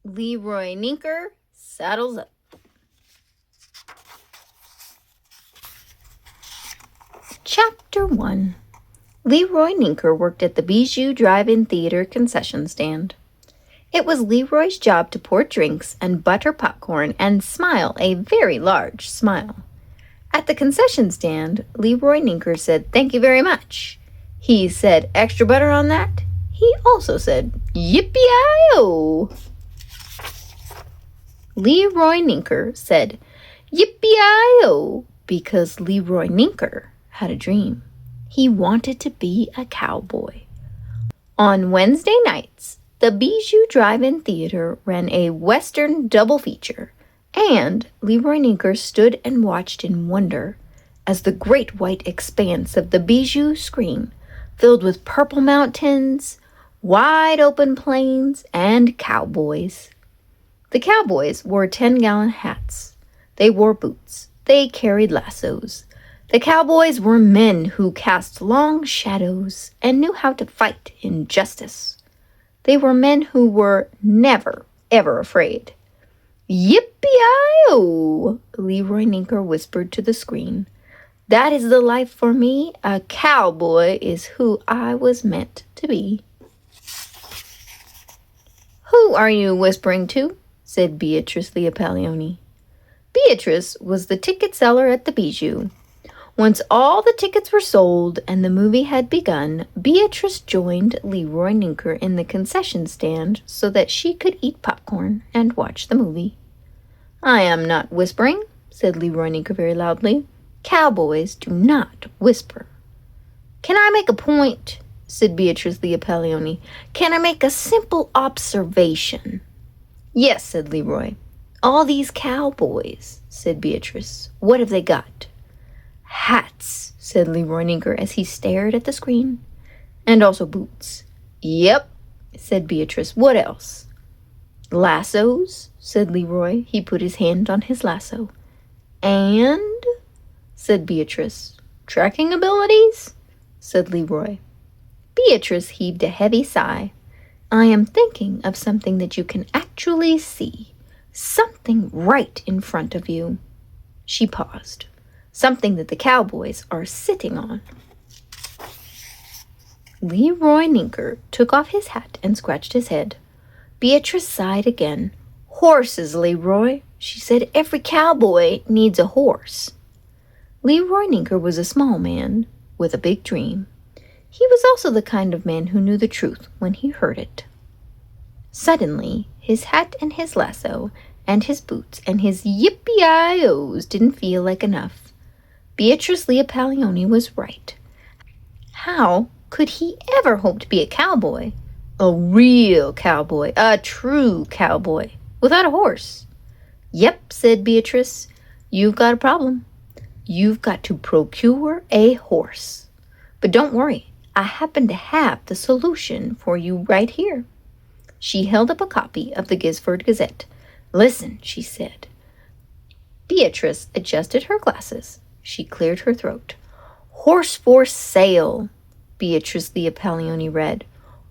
Leroy Ninker saddles up. Chapter 1. Leroy Ninker worked at the Deckawoo Drive theater concession stand. It was Leroy's job to pour drinks and butter popcorn and smile a very large smile. At the concession stand, Leroy Ninker said, "Thank you very much." He said, "Extra butter on that?" He also said, "Yippee-i-oh." Leroy Ninker said, "Yippee-i-oh," because Leroy Ninker had a dream. He wanted to be a cowboy. On Wednesday nights, the Deckawoo Drive Theater ran a Western double feature, and Leroy Ninker stood and watched in wonder as the great white expanse of the Deckawoo screen filled with purple mountains, wide open plains, and cowboys. The cowboys wore 10-gallon hats. They wore boots. They carried lassos. The cowboys were men who cast long shadows and knew how to fight injustice. They were men who were never, ever afraid. "Yippee-i-oh," Leroy Ninker whispered to the screen. "That is the life for me. A cowboy is who I was meant to be." "Who are you whispering to?" said Beatrice Leopaglione. Beatrice was the ticket seller at the Deckawoo. Once all the tickets were sold and the movie had begun, Beatrice joined Leroy Ninker in the concession stand so that she could eat popcorn and watch the movie. "I am not whispering," said Leroy Ninker very loudly. "Cowboys do not whisper." "Can I make a point?" said Beatrice Leopaglione. "Can I make a simple observation?" "Yes," said Leroy. "All these cowboys," said Beatrice. "What have they got?" "Hats," said Leroy Ninker as he stared at the screen. "And also boots." "Yep," said Beatrice. "What else?" "Lassos," said Leroy. He put his hand on his lasso. "And?" said Beatrice. "Tracking abilities?" said Leroy. Beatrice heaved a heavy sigh. "I am thinking of something that you can actually see. Something right in front of you." She paused. "Something that the cowboys are sitting on." Leroy Ninker took off his hat and scratched his head. Beatrice sighed again. "Horses, Leroy," she said. "Every cowboy needs a horse." Leroy Ninker was a small man with a big dream. He was also the kind of man who knew the truth when he heard it. Suddenly, his hat and his lasso and his boots and his yippee-i-ohs didn't feel like enough. Beatrice Leopaglione was right. How could he ever hope to be a cowboy? A real cowboy, a true cowboy, without a horse? "Yep," said Beatrice. "You've got a problem. You've got to procure a horse. But don't worry, I happen to have the solution for you right here." She held up a copy of the Gisford Gazette. "Listen," she said. Beatrice adjusted her glasses. She cleared her throat. "Horse for sale," Beatrice Leopaglione read.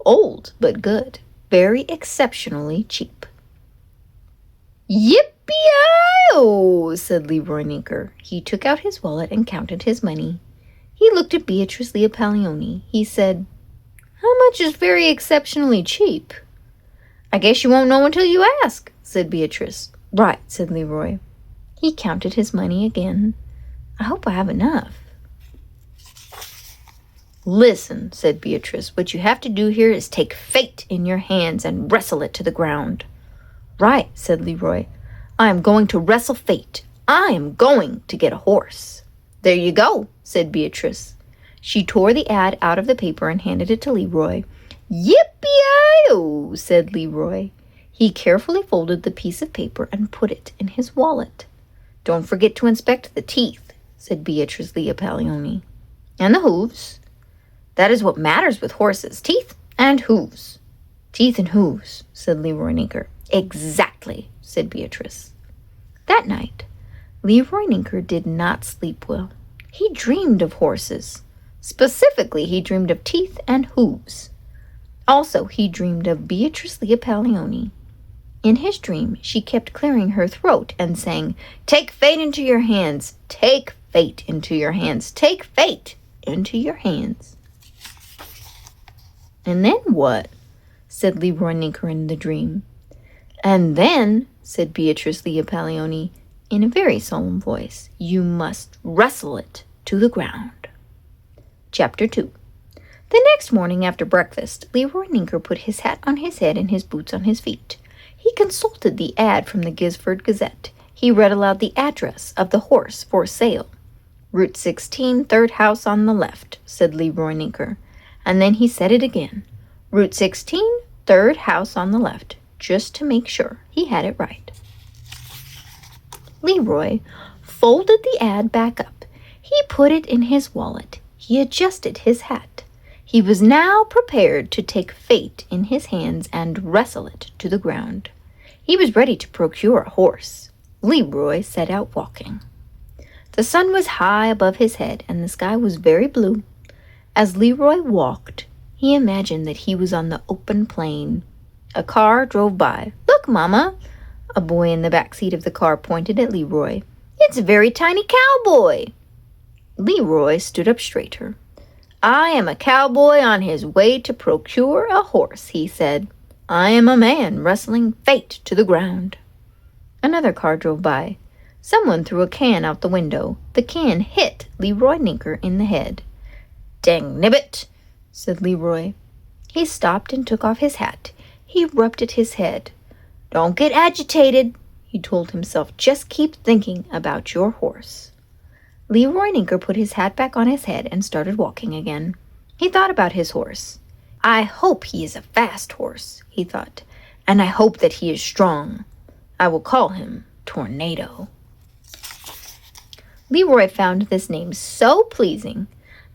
"Old but good. Very exceptionally cheap." "Yippee-i-oh," said Leroy Ninker. He took out his wallet and counted his money. He looked at Beatrice Leopaglione. He said, "How much is very exceptionally cheap?" "I guess you won't know until you ask," said Beatrice. "Right," said Leroy. He counted his money again. "I hope I have enough." "Listen," said Beatrice. "What you have to do here is take fate in your hands and wrestle it to the ground." "Right," said Leroy. "I am going to wrestle fate. I am going to get a horse." "There you go," said Beatrice. She tore the ad out of the paper and handed it to Leroy. "Yippee-i-oh," said Leroy. He carefully folded the piece of paper and put it in his wallet. "Don't forget to inspect the teeth," said Beatrice Leopaglione. "And the hooves." "That is what matters with horses, teeth and hooves." "Teeth and hooves," said Leroy Ninker. "Exactly," said Beatrice. That night, Leroy Ninker did not sleep well. He dreamed of horses. Specifically, he dreamed of teeth and hooves. Also, he dreamed of Beatrice Leopaglione. In his dream, she kept clearing her throat and saying, "Take fate into your hands. Take fate into your hands. Take fate into your hands." "And then what?" said Leroy Ninker in the dream. "And then," said Beatrice Leopaglione in a very solemn voice, "you must wrestle it to the ground." Chapter 2. The next morning after breakfast, Leroy Ninker put his hat on his head and his boots on his feet. He consulted the ad from the Gisford Gazette. He read aloud the address of the horse for sale. "Route 16, third house on the left," said Leroy Ninker. And then he said it again. "Route 16, third house on the left," just to make sure he had it right. Leroy folded the ad back up. He put it in his wallet. He adjusted his hat. He was now prepared to take fate in his hands and wrestle it to the ground. He was ready to procure a horse. Leroy set out walking. The sun was high above his head, and the sky was very blue. As Leroy walked, he imagined that he was on the open plain. A car drove by. "Look, Mama!" A boy in the back seat of the car pointed at Leroy. "It's a very tiny cowboy!" Leroy stood up straighter. "I am a cowboy on his way to procure a horse," he said. "I am a man wrestling fate to the ground." Another car drove by. Someone threw a can out the window. The can hit Leroy Ninker in the head. "Dang nibbit," said Leroy. He stopped and took off his hat. He rubbed at his head. "Don't get agitated," he told himself. "Just keep thinking about your horse." Leroy Ninker put his hat back on his head and started walking again. He thought about his horse. "I hope he is a fast horse," he thought, "and I hope that he is strong. I will call him Tornado." Leroy found this name so pleasing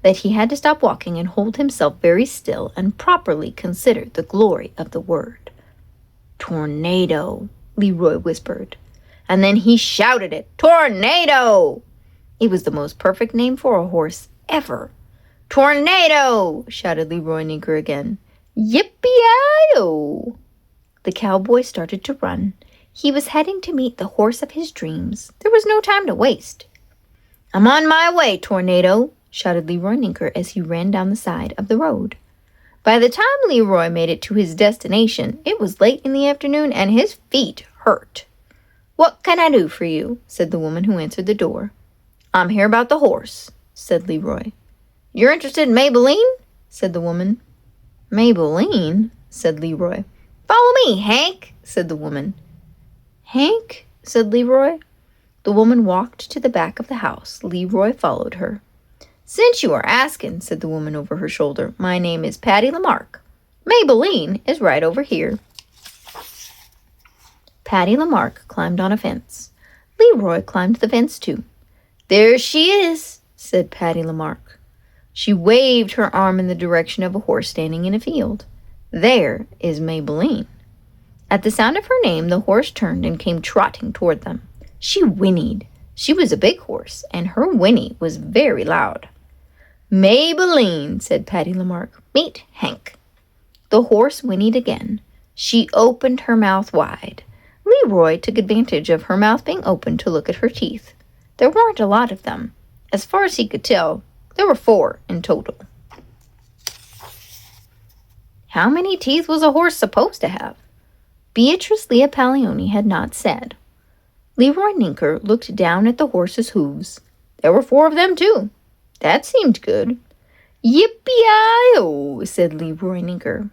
that he had to stop walking and hold himself very still and properly consider the glory of the word. "Tornado," Leroy whispered, and then he shouted it. "Tornado!" It was the most perfect name for a horse ever. "Tornado!" shouted Leroy Ninker again. "Yippee-i-oh!" The cowboy started to run. He was heading to meet the horse of his dreams. There was no time to waste. "I'm on my way, Tornado!" shouted Leroy Ninker as he ran down the side of the road. By the time Leroy made it to his destination, it was late in the afternoon and his feet hurt. "What can I do for you?" said the woman who answered the door. "I'm here about the horse," said Leroy. "You're interested in Maybelline?" said the woman. "Maybelline?" said Leroy. "Follow me, Hank," said the woman. "Hank?" said Leroy. The woman walked to the back of the house. Leroy followed her. "Since you are asking," said the woman over her shoulder, "my name is Patty Lamarck. Maybelline is right over here." Patty Lamarck climbed on a fence. Leroy climbed the fence too. "There she is," said Patty Lamarck. She waved her arm in the direction of a horse standing in a field. "There is Maybelline." At the sound of her name, the horse turned and came trotting toward them. She whinnied. She was a big horse, and her whinny was very loud. "Maybelline," said Patty Lamarck. "Meet Hank." The horse whinnied again. She opened her mouth wide. Leroy took advantage of her mouth being open to look at her teeth. There weren't a lot of them. As far as he could tell, there were 4 in total. How many teeth was a horse supposed to have? Beatrice Leopaglione had not said. Leroy Ninker looked down at the horse's hooves. There were 4 of them, too. That seemed good. "Yippee-i-oh!" said Leroy Ninker.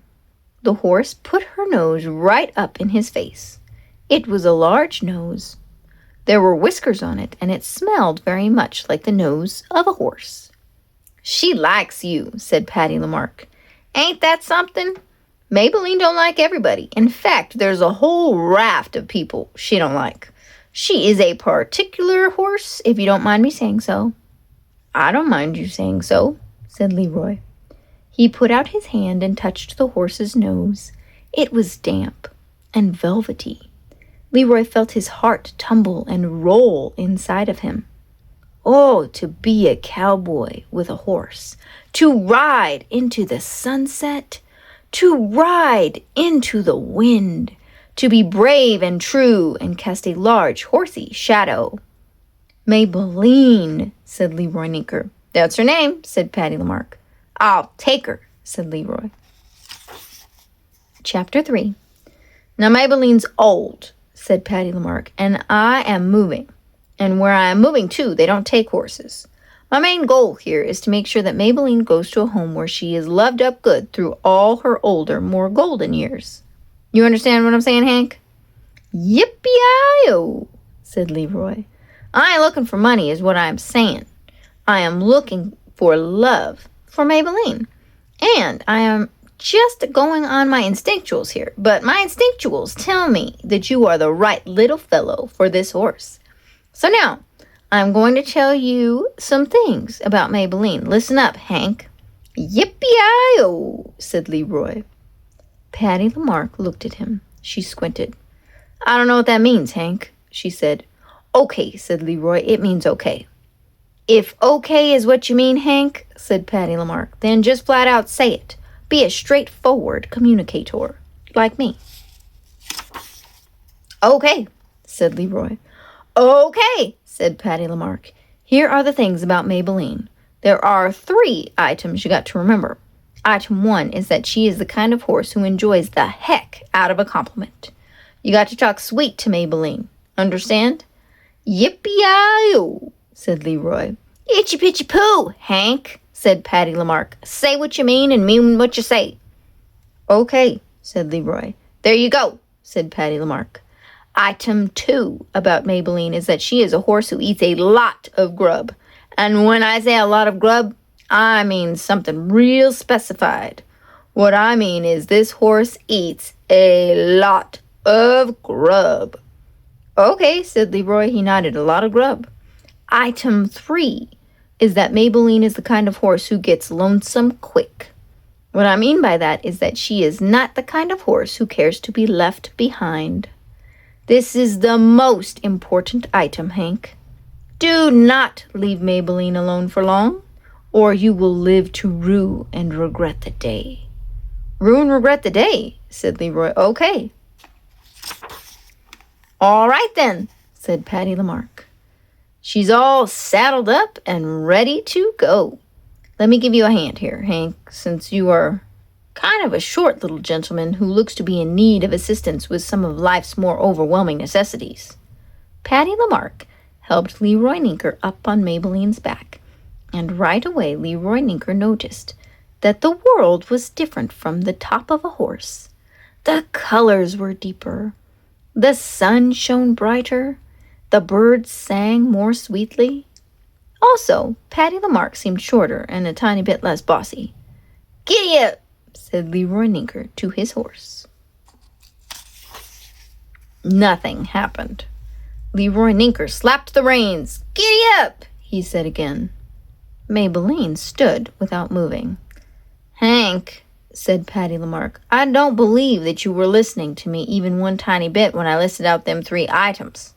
The horse put her nose right up in his face. It was a large nose. There were whiskers on it, and it smelled very much like the nose of a horse. "She likes you," said Patty Lamarck. "Ain't that something? Maybelline don't like everybody. In fact, there's a whole raft of people she don't like. She is a particular horse, if you don't mind me saying so." "I don't mind you saying so," said Leroy. He put out his hand and touched the horse's nose. It was damp and velvety. Leroy felt his heart tumble and roll inside of him. Oh, to be a cowboy with a horse, to ride into the sunset, to ride into the wind, to be brave and true and cast a large, horsey shadow. Maybelline, said Leroy Ninker. That's her name, said Patty Lamarck. I'll take her, said Leroy. Chapter 3. Now Maybelline's old, said Patty Lamarck, and I am moving. And where I am moving to, they don't take horses. My main goal here is to make sure that Maybelline goes to a home where she is loved up good through all her older, more golden years. You understand what I'm saying, Hank? Yippee-i-oh, said Leroy. I ain't looking for money is what I'm saying. I am looking for love for Maybelline. And I am just going on my instinctuals here. But my instinctuals tell me that you are the right little fellow for this horse. So now, I'm going to tell you some things about Maybelline. Listen up, Hank. Yippee-i-oh, said Leroy. Patty Lamarck looked at him. She squinted. I don't know what that means, Hank, she said. Okay, said Leroy. It means okay. If okay is what you mean, Hank, said Patty Lamarck, then just flat out say it. Be a straightforward communicator, like me. Okay, said Leroy. Okay, said Patty Lamarck. Here are the things about Maybelline. There are 3 items you got to remember. Item 1 is that she is the kind of horse who enjoys the heck out of a compliment. You got to talk sweet to Maybelline. Understand? Yippee-i-oh, said Leroy. Itchy-pitchy-poo, Hank, said Patty Lamarck. Say what you mean and mean what you say. Okay, said Leroy. There you go, said Patty Lamarck. Item 2 about Maybelline is that she is a horse who eats a lot of grub. And when I say a lot of grub, I mean something real specified. What I mean is this horse eats a lot of grub. Okay, said Leroy. He nodded. A lot of grub. Item 3 is that Maybelline is the kind of horse who gets lonesome quick. What I mean by that is that she is not the kind of horse who cares to be left behind. This is the most important item, Hank. Do not leave Maybelline alone for long, or you will live to rue and regret the day. Rue and regret the day, said Leroy. Okay. All right then, said Patty Lamarck. She's all saddled up and ready to go. Let me give you a hand here, Hank, since you are kind of a short little gentleman who looks to be in need of assistance with some of life's more overwhelming necessities. Patty Lamarck helped Leroy Ninker up on Maybelline's back, and right away Leroy Ninker noticed that the world was different from the top of a horse. The colors were deeper. The sun shone brighter. The birds sang more sweetly. Also, Patty Lamarck seemed shorter and a tiny bit less bossy. Giddy up, said Leroy Ninker to his horse. Nothing happened. Leroy Ninker slapped the reins. Giddy up, he said again. Maybelline stood without moving. Hank, said Patty Lamarck, I don't believe that you were listening to me even one tiny bit when I listed out them 3 items.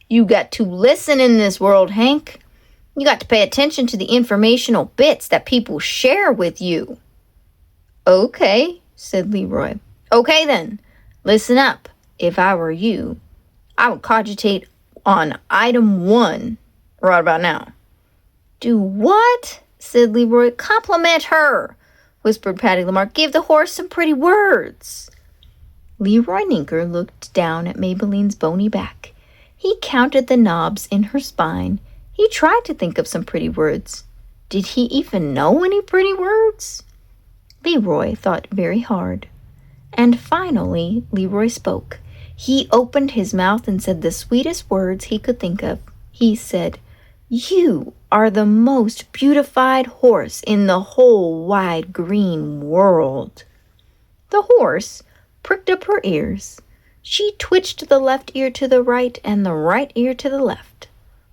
You got to listen in this world, Hank. You got to pay attention to the informational bits that people share with you. Okay, said Leroy. Okay then, listen up. If I were you, I would cogitate on item 1 right about now. Do what? Said Leroy. Compliment her, whispered Patty Lamarck. Give the horse some pretty words. Leroy Ninker looked down at Maybelline's bony back. He counted the knobs in her spine. He tried to think of some pretty words. Did he even know any pretty words? Leroy thought very hard. And finally, Leroy spoke. He opened his mouth and said the sweetest words he could think of. He said, You are the most beautified horse in the whole wide green world. The horse pricked up her ears. She twitched the left ear to the right and the right ear to the left.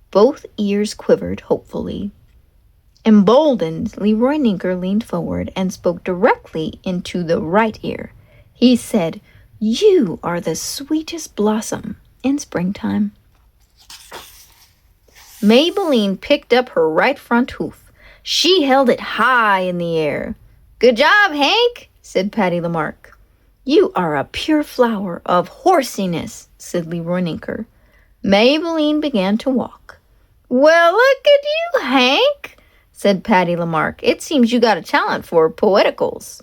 Both ears quivered hopefully. Emboldened, Leroy Ninker leaned forward and spoke directly into the right ear. He said, You are the sweetest blossom in springtime. Maybelline picked up her right front hoof. She held it high in the air. Good job, Hank, said Patty Lamarck. You are a pure flower of horsiness, said Leroy Ninker. Maybelline began to walk. Well, look at you, Hank, said Patty Lamarck. It seems you got a talent for poeticals.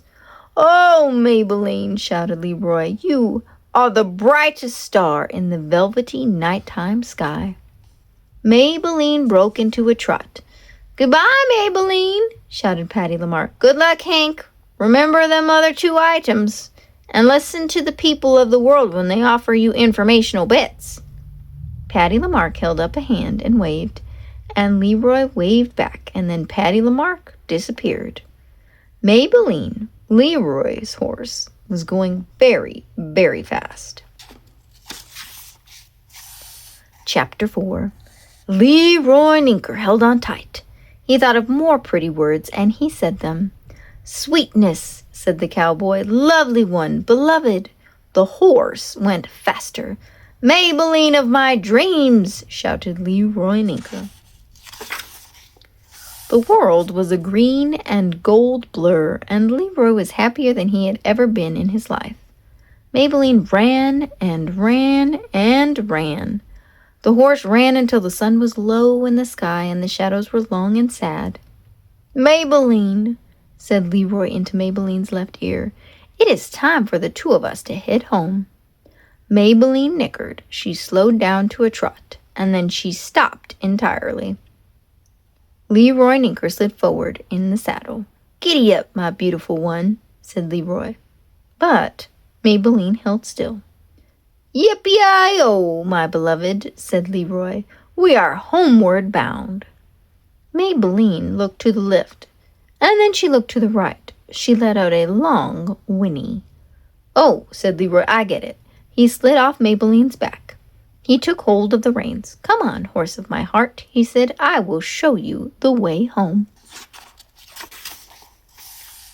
Oh, Maybelline, shouted Leroy, you are the brightest star in the velvety nighttime sky. Maybelline broke into a trot. Goodbye, Maybelline, shouted Patty Lamarck. Good luck, Hank. Remember them other 2 items, and listen to the people of the world when they offer you informational bits. Patty Lamarck held up a hand and waved, and Leroy waved back, and then Patty Lamarck disappeared. Maybelline, Leroy's horse, was going very, very fast. Chapter 4. Leroy Ninker held on tight. He thought of more pretty words, and he said them. Sweetness, said the cowboy. Lovely one, beloved. The horse went faster. Maybelline of my dreams, shouted Leroy Ninker. The world was a green and gold blur, and Leroy was happier than he had ever been in his life. Maybelline ran and ran and ran. The horse ran until the sun was low in the sky and the shadows were long and sad. Maybelline, said Leroy into Maybelline's left ear, it is time for the 2 of us to head home. Maybelline nickered. She slowed down to a trot, and then she stopped entirely. Leroy Ninker slid forward in the saddle. Giddy up, my beautiful one, said Leroy. But Maybelline held still. Yippee-i-oh, my beloved, said Leroy. We are homeward bound. Maybelline looked to the left, and then she looked to the right. She let out a long whinny. Oh, said Leroy, I get it. He slid off Maybelline's back. He took hold of the reins. Come on, horse of my heart, he said. I will show you the way home.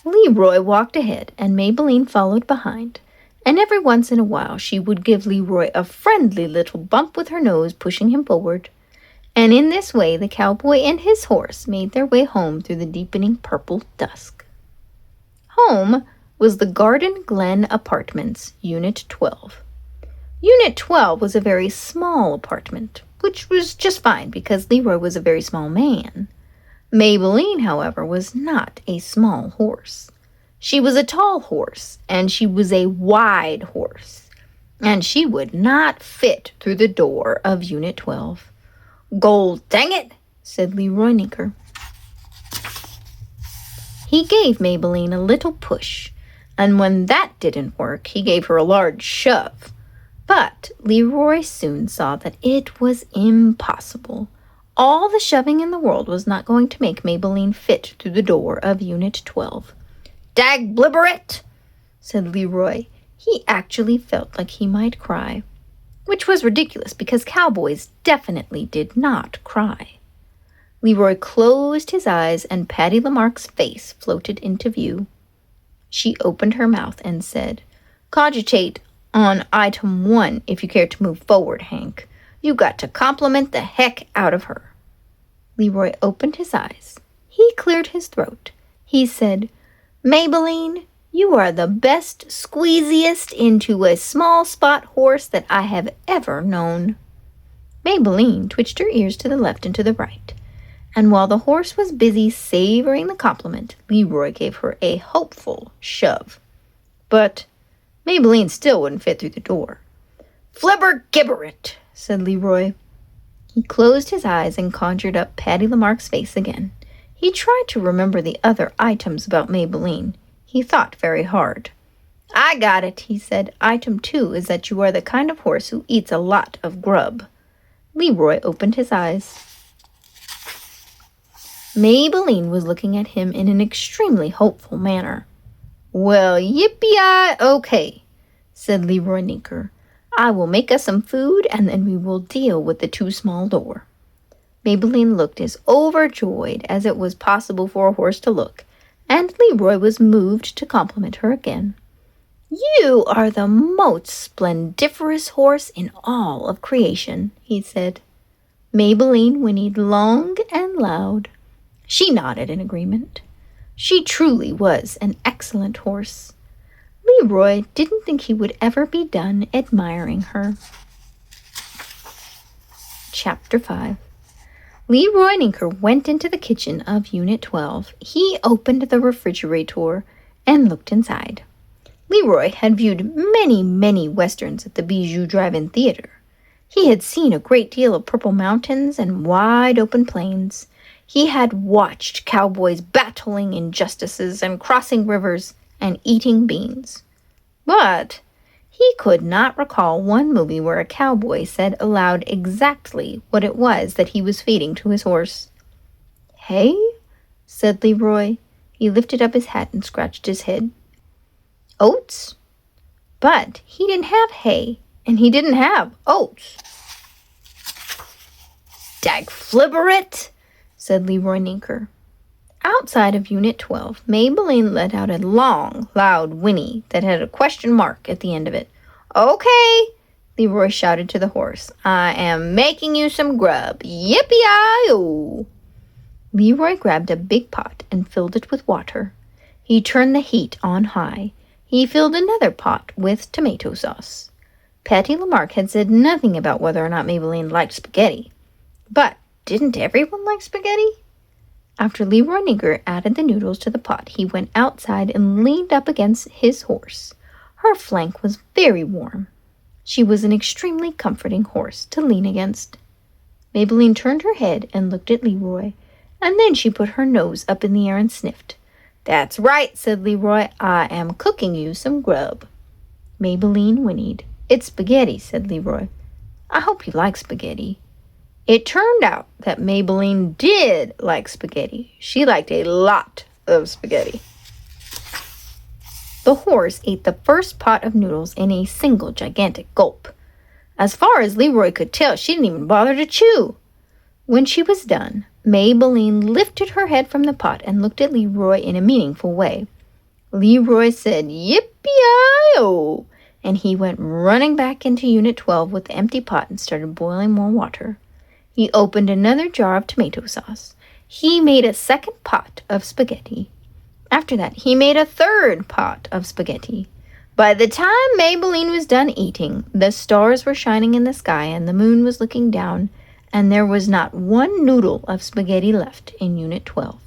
Leroy walked ahead, and Maybelline followed behind. And every once in a while she would give Leroy a friendly little bump with her nose, pushing him forward. And in this way the cowboy and his horse made their way home through the deepening purple dusk. Home was the Garden Glen Apartments, Unit 12. Unit 12 was a very small apartment, which was just fine because Leroy was a very small man. Maybelline, however, was not a small horse. She was a tall horse, and she was a wide horse, and she would not fit through the door of Unit 12. Gold dang it, said Leroy Ninker. He gave Maybelline a little push, and when that didn't work, he gave her a large shove. But Leroy soon saw that it was impossible. All the shoving in the world was not going to make Maybelline fit through the door of Unit 12. Dag blibberet, said Leroy. He actually felt like he might cry, which was ridiculous because cowboys definitely did not cry. Leroy closed his eyes and Patty Lamarck's face floated into view. She opened her mouth and said, Cogitate on item 1 if you care to move forward, Hank. You got to compliment the heck out of her. Leroy opened his eyes. He cleared his throat. He said, Maybelline, you are the best, squeeziest into a small spot horse that I have ever known. Maybelline twitched her ears to the left and to the right, and while the horse was busy savoring the compliment, Leroy gave her a hopeful shove. But Maybelline still wouldn't fit through the door. Flibber gibberit, said Leroy. He closed his eyes and conjured up Patty Lamarck's face again. He tried to remember the other items about Maybelline. He thought very hard. I got it, he said. Item 2 is that you are the kind of horse who eats a lot of grub. Leroy opened his eyes. Maybelline was looking at him in an extremely hopeful manner. Well, yippee-i-okay, said Leroy Ninker. I will make us some food, and then we will deal with the too small door. Maybelline looked as overjoyed as it was possible for a horse to look, and Leroy was moved to compliment her again. You are the most splendiferous horse in all of creation, he said. Maybelline whinnied long and loud. She nodded in agreement. She truly was an excellent horse. Leroy didn't think he would ever be done admiring her. Chapter 5. Leroy Ninker went into the kitchen of Unit 12. He opened the refrigerator and looked inside. Leroy had viewed many, many westerns at the Bijou Drive-In Theater. He had seen a great deal of purple mountains and wide open plains. He had watched cowboys battling injustices and crossing rivers and eating beans. But he could not recall one movie where a cowboy said aloud exactly what it was that he was feeding to his horse. "Hay?" said Leroy. He lifted up his hat and scratched his head. "Oats?" But he didn't have hay, and he didn't have oats. "Dagflibberit," said Leroy Ninker. Outside of Unit 12, Maybelline let out a long, loud whinny that had a question mark at the end of it. "Okay," Leroy shouted to the horse. "I am making you some grub. Yippee-yi-oh!" Leroy grabbed a big pot and filled it with water. He turned the heat on high. He filled another pot with tomato sauce. Patty Lamarck had said nothing about whether or not Maybelline liked spaghetti. But didn't everyone like spaghetti? After Leroy Ninker added the noodles to the pot, he went outside and leaned up against his horse. Her flank was very warm. She was an extremely comforting horse to lean against. Maybelline turned her head and looked at Leroy, and then she put her nose up in the air and sniffed. "That's right," said Leroy. "I am cooking you some grub." Maybelline whinnied. "It's spaghetti," said Leroy. "I hope you like spaghetti." It turned out that Maybelline did like spaghetti. She liked a lot of spaghetti. The horse ate the first pot of noodles in a single gigantic gulp. As far as Leroy could tell, she didn't even bother to chew. When she was done, Maybelline lifted her head from the pot and looked at Leroy in a meaningful way. Leroy said, "Yippee-yi-oh!" and he went running back into Unit 12 with the empty pot and started boiling more water. He opened another jar of tomato sauce. He made a second pot of spaghetti. After that, he made a third pot of spaghetti. By the time Maybelline was done eating, the stars were shining in the sky and the moon was looking down, and there was not one noodle of spaghetti left in Unit 12.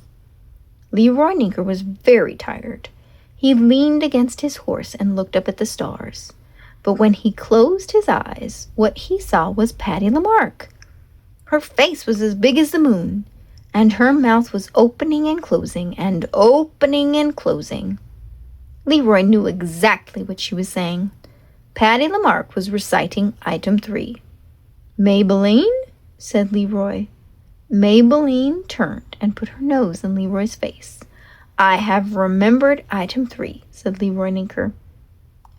Leroy Ninker was very tired. He leaned against his horse and looked up at the stars. But when he closed his eyes, what he saw was Patty Lamarck. Her face was as big as the moon, and her mouth was opening and closing and opening and closing. Leroy knew exactly what she was saying. Patty Lamarck was reciting Item 3. "Maybelline?" said Leroy. Maybelline turned and put her nose in Leroy's face. "I have remembered Item 3, said Leroy Ninker.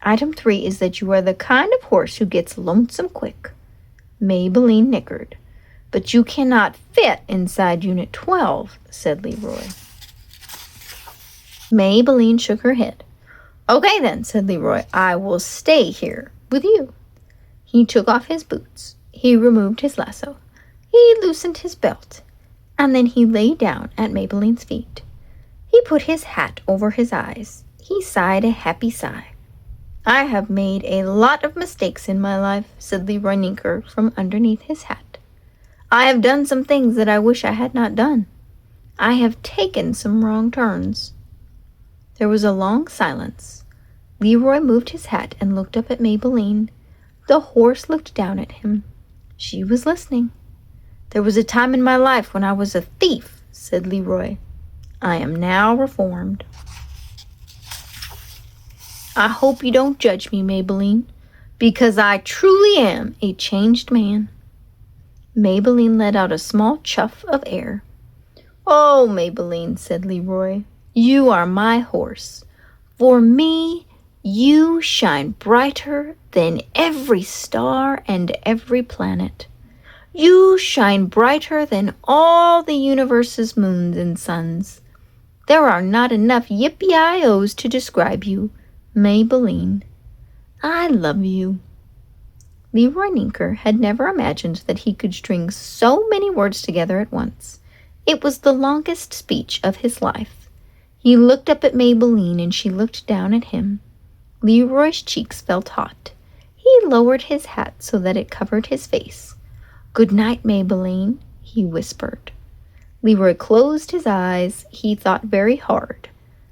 "Item 3 is that you are the kind of horse who gets lonesome quick." Maybelline nickered. "But you cannot fit inside Unit 12, said Leroy. Maybelline shook her head. "Okay then," said Leroy. "I will stay here with you." He took off his boots. He removed his lasso. He loosened his belt. And then he lay down at Maybelline's feet. He put his hat over his eyes. He sighed a happy sigh. "I have made a lot of mistakes in my life," said Leroy Ninker from underneath his hat. "I have done some things that I wish I had not done. I have taken some wrong turns." There was a long silence. Leroy moved his hat and looked up at Maybelline. The horse looked down at him. She was listening. "There was a time in my life when I was a thief," said Leroy. "I am now reformed." "I hope you don't judge me, Maybelline, because I truly am a changed man." Maybelline let out a small chuff of air. "Oh, Maybelline," said Leroy, "you are my horse. For me, you shine brighter than every star and every planet. You shine brighter than all the universe's moons and suns. There are not enough yippee-i-ohs to describe you, Maybelline. I love you." Leroy Ninker had never imagined that he could string so many words together at once. It was the longest speech of his life. He looked up at Maybelline and she looked down at him. Leroy's cheeks felt hot. He lowered his hat so that it covered his face. "Good night, Maybelline," he whispered. Leroy closed his eyes. He thought very hard.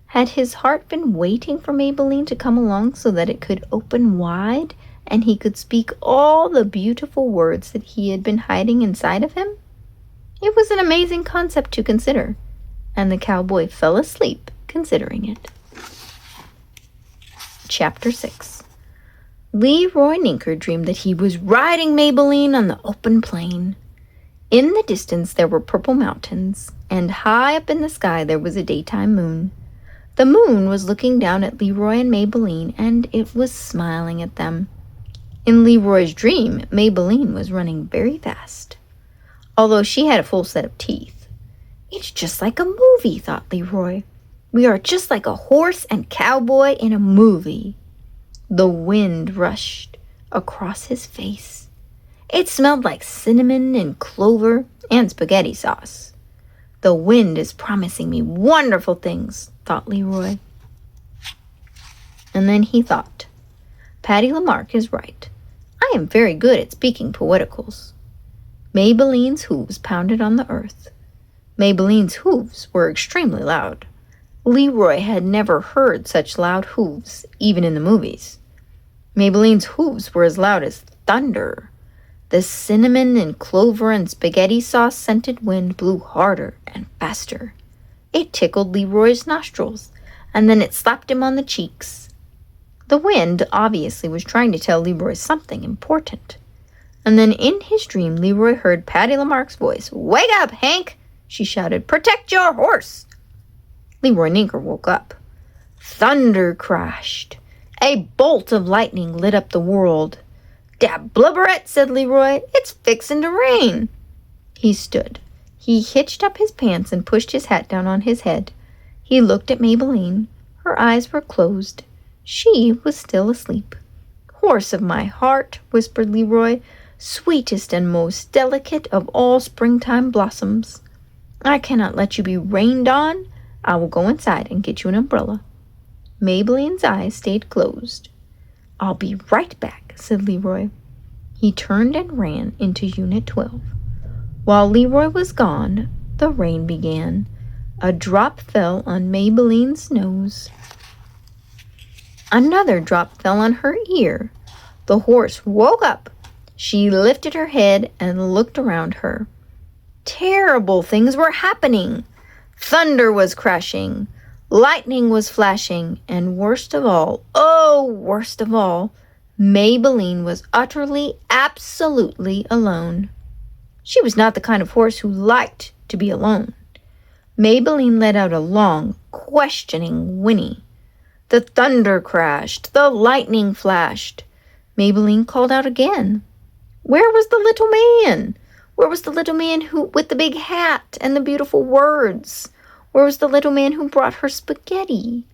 Had his heart been waiting for Maybelline to come along so that it could open wide and he could speak all the beautiful words that he had been hiding inside of him? It was an amazing concept to consider, and the cowboy fell asleep considering it. Chapter 6. Leroy Ninker dreamed that he was riding Maybelline on the open plain. In the distance there were purple mountains, and high up in the sky there was a daytime moon. The moon was looking down at Leroy and Maybelline, and it was smiling at them. In Leroy's dream, Maybelline was running very fast, although she had a full set of teeth. "It's just like a movie," thought Leroy. "We are just like a horse and cowboy in a movie." The wind rushed across his face. It smelled like cinnamon and clover and spaghetti sauce. "The wind is promising me wonderful things," thought Leroy. And then he thought, "Patty Lamarck is right. I am very good at speaking poeticals." Maybelline's hooves pounded on the earth. Maybelline's hooves were extremely loud. Leroy had never heard such loud hooves, even in the movies. Maybelline's hooves were as loud as thunder. The cinnamon and clover and spaghetti sauce scented wind blew harder and faster. It tickled Leroy's nostrils, and then it slapped him on the cheeks. The wind obviously was trying to tell Leroy something important. And then in his dream, Leroy heard Patty Lamarck's voice. "Wake up, Hank!" she shouted. "Protect your horse!" Leroy Ninker woke up. Thunder crashed. A bolt of lightning lit up the world. "Dad blubberet," said Leroy. "It's fixin' to rain." He stood. He hitched up his pants and pushed his hat down on his head. He looked at Maybelline. Her eyes were closed. She was still asleep. "Horse of my heart," whispered Leroy, "sweetest and most delicate of all springtime blossoms. I cannot let you be rained on. I will go inside and get you an umbrella." Maybelline's eyes stayed closed. "I'll be right back," said Leroy. He turned and ran into Unit 12. While Leroy was gone, the rain began. A drop fell on Maybelline's nose. Another drop fell on her ear. The horse woke up. She lifted her head and looked around her. Terrible things were happening. Thunder was crashing. Lightning was flashing. And worst of all, Maybelline was utterly, absolutely alone. She was not the kind of horse who liked to be alone. Maybelline let out a long, questioning whinny. The thunder crashed. The lightning flashed. Maybelline called out again. Where was the little man? Where was the little man with the big hat and the beautiful words? Where was the little man who brought her spaghetti?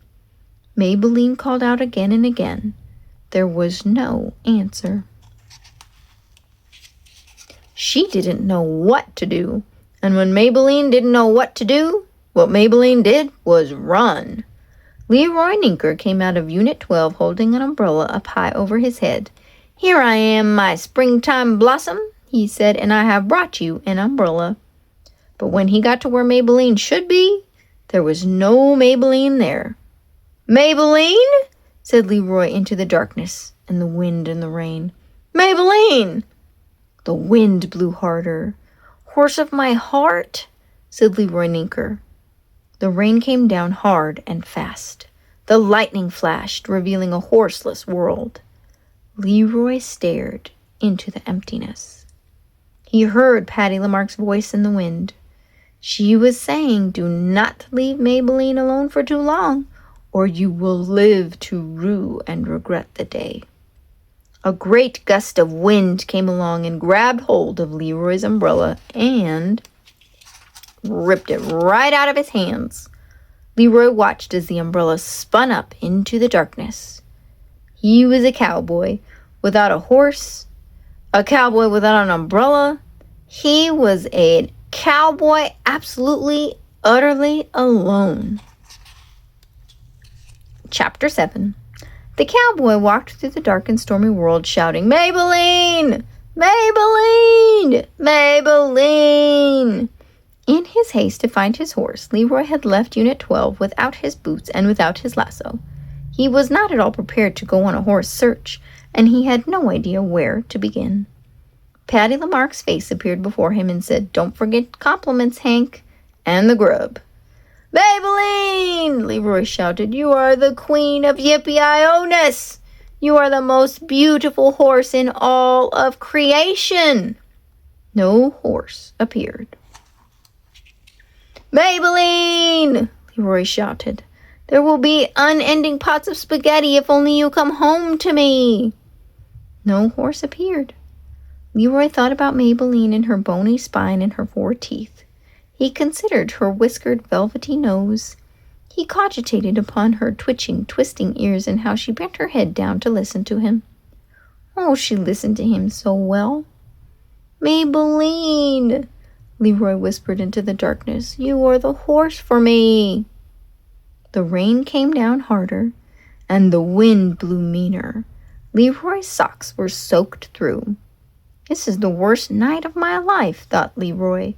Maybelline called out again and again. There was no answer. She didn't know what to do. And when Maybelline didn't know what to do, what Maybelline did was run. Leroy Ninker came out of Unit 12 holding an umbrella up high over his head. "Here I am, my springtime blossom," he said, "and I have brought you an umbrella." But when he got to where Maybelline should be, there was no Maybelline there. "Maybelline?" said Leroy into the darkness and the wind and the rain. "Maybelline!" The wind blew harder. "Horse of my heart," said Leroy Ninker. The rain came down hard and fast. The lightning flashed, revealing a horseless world. Leroy stared into the emptiness. He heard Patty Lamarck's voice in the wind. She was saying, "Do not leave Maybelline alone for too long, or you will live to rue and regret the day." A great gust of wind came along and grabbed hold of Leroy's umbrella and ripped it right out of his hands. Leroy watched as the umbrella spun up into the darkness. He was a cowboy without a horse, a cowboy without an umbrella. He was a cowboy absolutely, utterly alone. Chapter 7. The cowboy walked through the dark and stormy world shouting, "Maybelline! Maybelline! Maybelline!" In his haste to find his horse, Leroy had left Unit 12 without his boots and without his lasso. He was not at all prepared to go on a horse search, and he had no idea where to begin. Patty Lamarck's face appeared before him and said, "Don't forget compliments, Hank, and the grub." "Maybelline!" Leroy shouted. "You are the queen of Yippee-I-O-ness! You are the most beautiful horse in all of creation!" No horse appeared. "Maybelline!" Leroy shouted. "There will be unending pots of spaghetti if only you come home to me." No horse appeared. Leroy thought about Maybelline and her bony spine and her 4 teeth. He considered her whiskered, velvety nose. He cogitated upon her twitching, twisting ears and how she bent her head down to listen to him. Oh, she listened to him so well. "Maybelline," Leroy whispered into the darkness, "you are the horse for me." The rain came down harder, and the wind blew meaner. Leroy's socks were soaked through. "This is the worst night of my life," thought Leroy.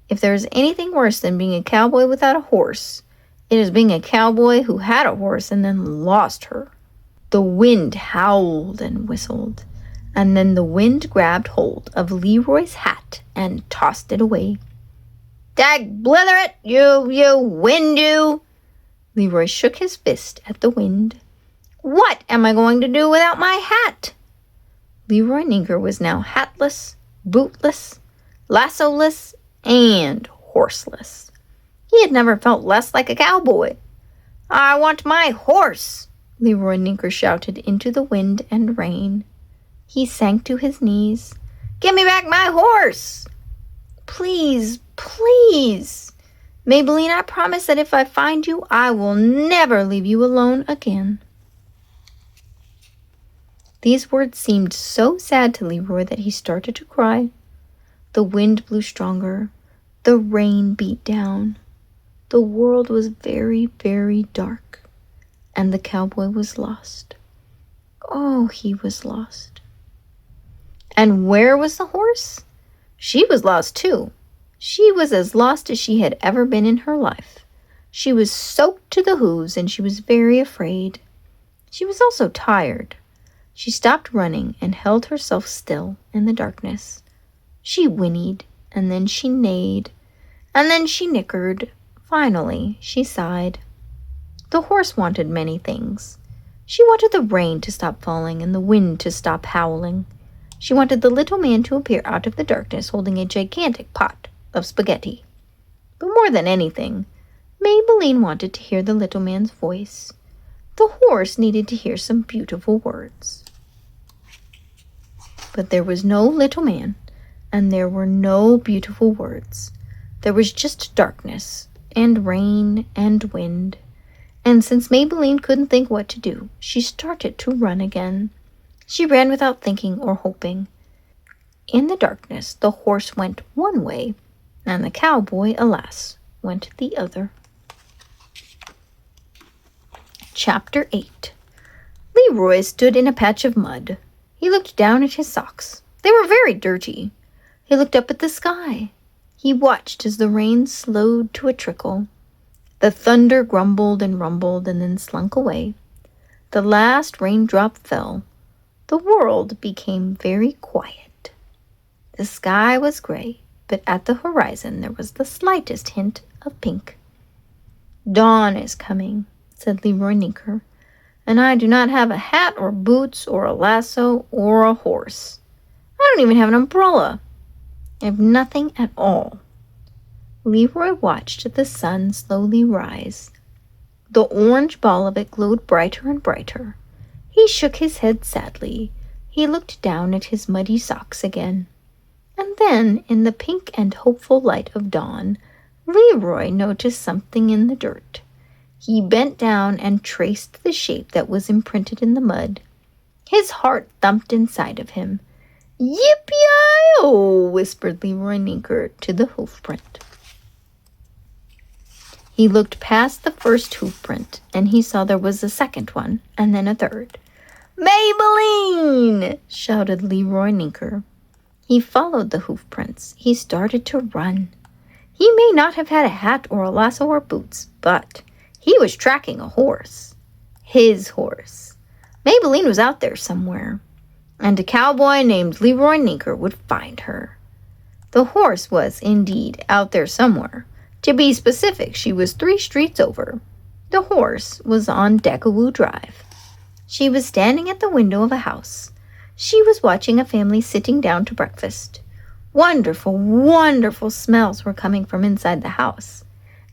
"If there is anything worse than being a cowboy without a horse, it is being a cowboy who had a horse and then lost her." The wind howled and whistled, and then the wind grabbed hold of Leroy's hat and tossed it away. "Dag blither it, you wind, you!" Leroy shook his fist at the wind. "What am I going to do without my hat?" Leroy Ninker was now hatless, bootless, lassoless, and horseless. He had never felt less like a cowboy. "I want my horse!" Leroy Ninker shouted into the wind and rain. He sank to his knees. "Give me back my horse!" "Please, please! Maybelline, I promise that if I find you, I will never leave you alone again." These words seemed so sad to Leroy that he started to cry. The wind blew stronger. The rain beat down. The world was very, very dark, and the cowboy was lost. Oh, he was lost. And where was the horse? She was lost too. She was as lost as she had ever been in her life. She was soaked to the hooves, and she was very afraid. She was also tired. She stopped running and held herself still in the darkness. She whinnied, and then she neighed, and then she nickered. Finally, she sighed. The horse wanted many things. She wanted the rain to stop falling and the wind to stop howling. She wanted the little man to appear out of the darkness holding a gigantic pot of spaghetti. But more than anything, Maybelline wanted to hear the little man's voice. The horse needed to hear some beautiful words. But there was no little man, and there were no beautiful words. There was just darkness, and rain, and wind. And since Maybelline couldn't think what to do, she started to run again. She ran without thinking or hoping. In the darkness, the horse went one way, and the cowboy, alas, went the other. Chapter 8. Leroy stood in a patch of mud. He looked down at his socks. They were very dirty. He looked up at the sky. He watched as the rain slowed to a trickle. The thunder grumbled and rumbled and then slunk away. The last raindrop fell. The world became very quiet. The sky was gray, but at the horizon there was the slightest hint of pink. "Dawn is coming," said Leroy Ninker, "and I do not have a hat or boots or a lasso or a horse. I don't even have an umbrella. I have nothing at all." Leroy watched the sun slowly rise. The orange ball of it glowed brighter and brighter. He shook his head sadly. He looked down at his muddy socks again. And then, in the pink and hopeful light of dawn, Leroy noticed something in the dirt. He bent down and traced the shape that was imprinted in the mud. His heart thumped inside of him. "Yippee-I-O!" whispered Leroy Ninker to the hoofprint. He looked past the first hoofprint, and he saw there was a second one, and then a third. Maybelline! Shouted Leroy Ninker. He followed the hoof prints. He started to run. He may not have had a hat or a lasso or boots, but he was tracking a horse. His horse. Maybelline was out there somewhere, and a cowboy named Leroy Ninker would find her. The horse was, indeed, out there somewhere. To be specific, she was 3 streets over. The horse was on Deckawoo Drive. She was standing at the window of a house. She was watching a family sitting down to breakfast. Wonderful, wonderful smells were coming from inside the house,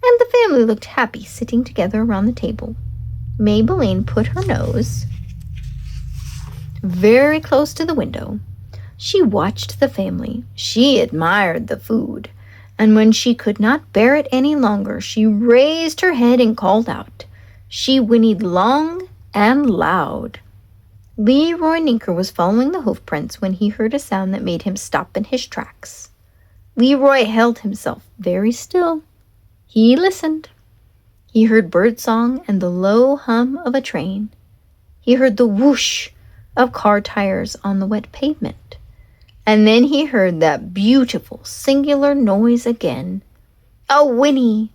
and the family looked happy sitting together around the table. Maybelline put her nose very close to the window. She watched the family. She admired the food, and when she could not bear it any longer, she raised her head and called out. She whinnied long and loud. Leroy Ninker was following the hoof prints when he heard a sound that made him stop in his tracks. Leroy held himself very still. He listened. He heard birdsong and the low hum of a train. He heard the whoosh of car tires on the wet pavement. And then he heard that beautiful, singular noise again. A whinny.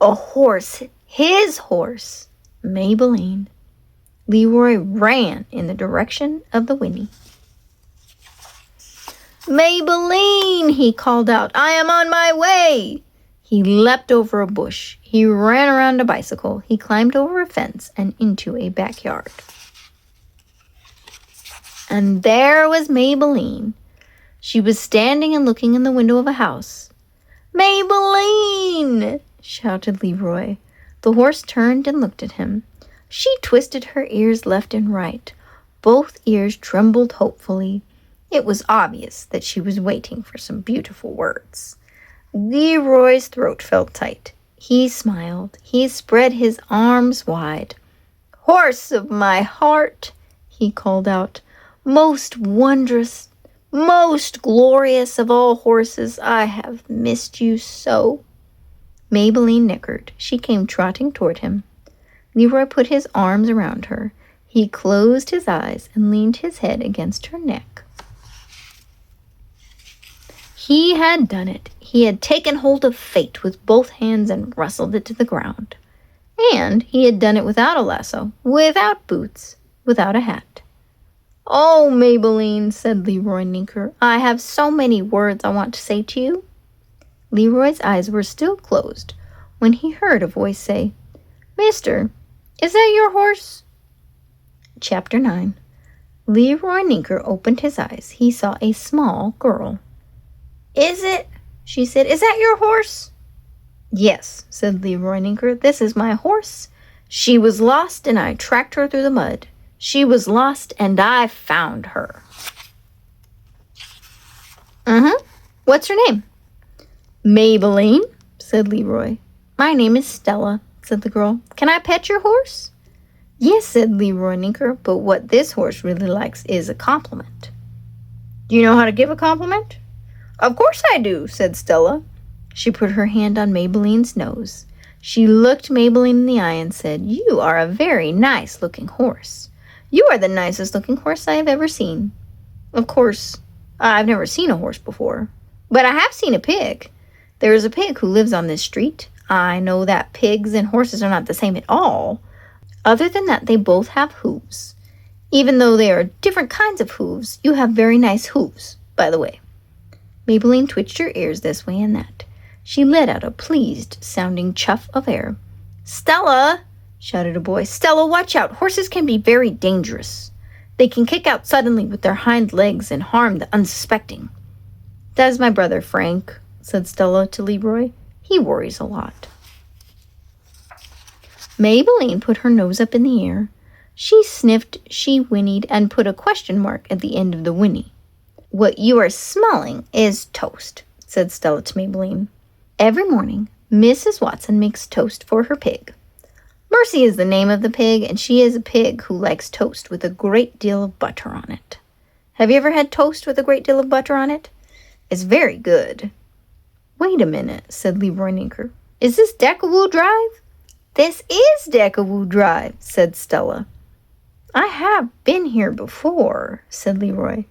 A horse. His horse. Maybelline. Leroy ran in the direction of the whinny. Maybelline, he called out, I am on my way. He leapt over a bush. He ran around a bicycle. He climbed over a fence and into a backyard. And there was Maybelline. She was standing and looking in the window of a house. Maybelline! Shouted Leroy. The horse turned and looked at him. She twisted her ears left and right. Both ears trembled hopefully. It was obvious that she was waiting for some beautiful words. Leroy's throat felt tight. He smiled. He spread his arms wide. Horse of my heart, he called out. Most wondrous, most glorious of all horses, I have missed you so. Maybelline nickered. She came trotting toward him. Leroy put his arms around her. He closed his eyes and leaned his head against her neck. He had done it. He had taken hold of fate with both hands and wrestled it to the ground. And he had done it without a lasso, without boots, without a hat. Oh, Maybelline, said Leroy Ninker, I have so many words I want to say to you. Leroy's eyes were still closed when he heard a voice say, Mister, is that your horse? Chapter 9. Leroy Ninker opened his eyes. He saw a small girl. Is it? She said. Is that your horse? Yes, said Leroy Ninker. This is my horse. She was lost and I tracked her through the mud. She was lost and I found her. What's her name? Maybelline, said Leroy. My name is Stella, said the girl. Can I pet your horse? Yes, said Leroy Ninker, but what this horse really likes is a compliment. Do you know how to give a compliment? Of course I do, said Stella. She put her hand on Maybelline's nose. She looked Maybelline in the eye and said, You are a very nice-looking horse. You are the nicest-looking horse I have ever seen. Of course, I've never seen a horse before, but I have seen a pig. There is a pig who lives on this street. I know that pigs and horses are not the same at all. Other than that, they both have hooves. Even though they are different kinds of hooves, you have very nice hooves, by the way. Maybelline twitched her ears this way and that. She let out a pleased-sounding chuff of air. Stella, shouted a boy. Stella, watch out. Horses can be very dangerous. They can kick out suddenly with their hind legs and harm the unsuspecting. That is my brother, Frank, said Stella to Leroy. He worries a lot. Maybelline put her nose up in the air. She sniffed, she whinnied, and put a question mark at the end of the whinny. What you are smelling is toast, said Stella to Maybelline. Every morning, Mrs. Watson makes toast for her pig. Mercy is the name of the pig, and she is a pig who likes toast with a great deal of butter on it. Have you ever had toast with a great deal of butter on it? It's very good. Wait a minute, said Leroy Ninker. Is this Deckawoo Drive? This is Deckawoo Drive, said Stella. I have been here before, said Leroy.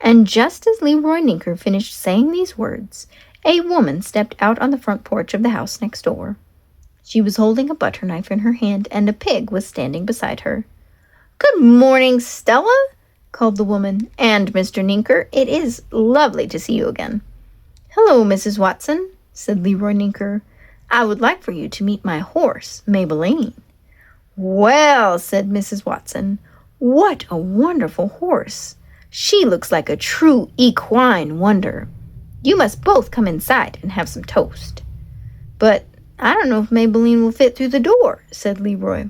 And just as Leroy Ninker finished saying these words, a woman stepped out on the front porch of the house next door. She was holding a butter knife in her hand, and a pig was standing beside her. "Good morning, Stella," called the woman. "And Mr. Ninker, it is lovely to see you again." "Hello, Mrs. Watson," said Leroy Ninker. "I would like for you to meet my horse, Maybelline." "Well," said Mrs. Watson, "what a wonderful horse. She looks like a true equine wonder. You must both come inside and have some toast." "But I don't know if Maybelline will fit through the door," said Leroy.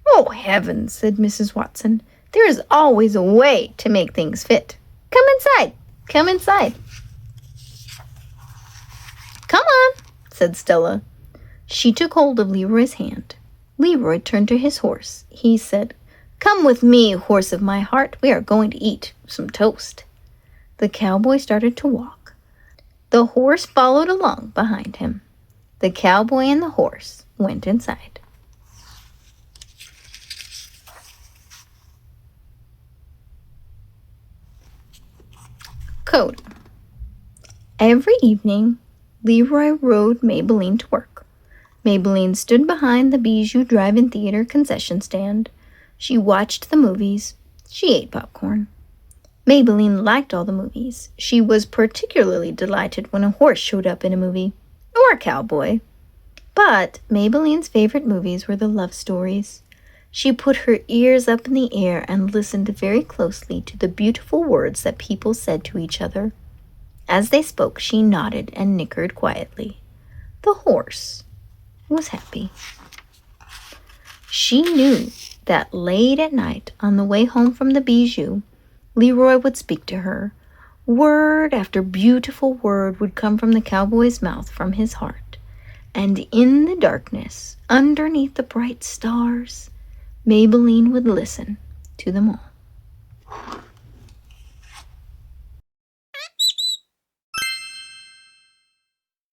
"Oh, heavens," said Mrs. Watson. "There is always a way to make things fit. Come inside. Come inside." "Come on," said Stella. She took hold of Leroy's hand. Leroy turned to his horse. He said, "Come with me, horse of my heart. We are going to eat some toast." The cowboy started to walk. The horse followed along behind him. The cowboy and the horse went inside. Coda. Every evening, Leroy rode Maybelline to work. Maybelline stood behind the Bijou Drive-In Theater concession stand. She watched the movies. She ate popcorn. Maybelline liked all the movies. She was particularly delighted when a horse showed up in a movie, or a cowboy. But Maybelline's favorite movies were the love stories. She put her ears up in the air and listened very closely to the beautiful words that people said to each other. As they spoke, she nodded and nickered quietly. The horse was happy. She knew that late at night, on the way home from the Bijou, Leroy would speak to her. Word after beautiful word would come from the cowboy's mouth, from his heart. And in the darkness, underneath the bright stars, Maybelline would listen to them all.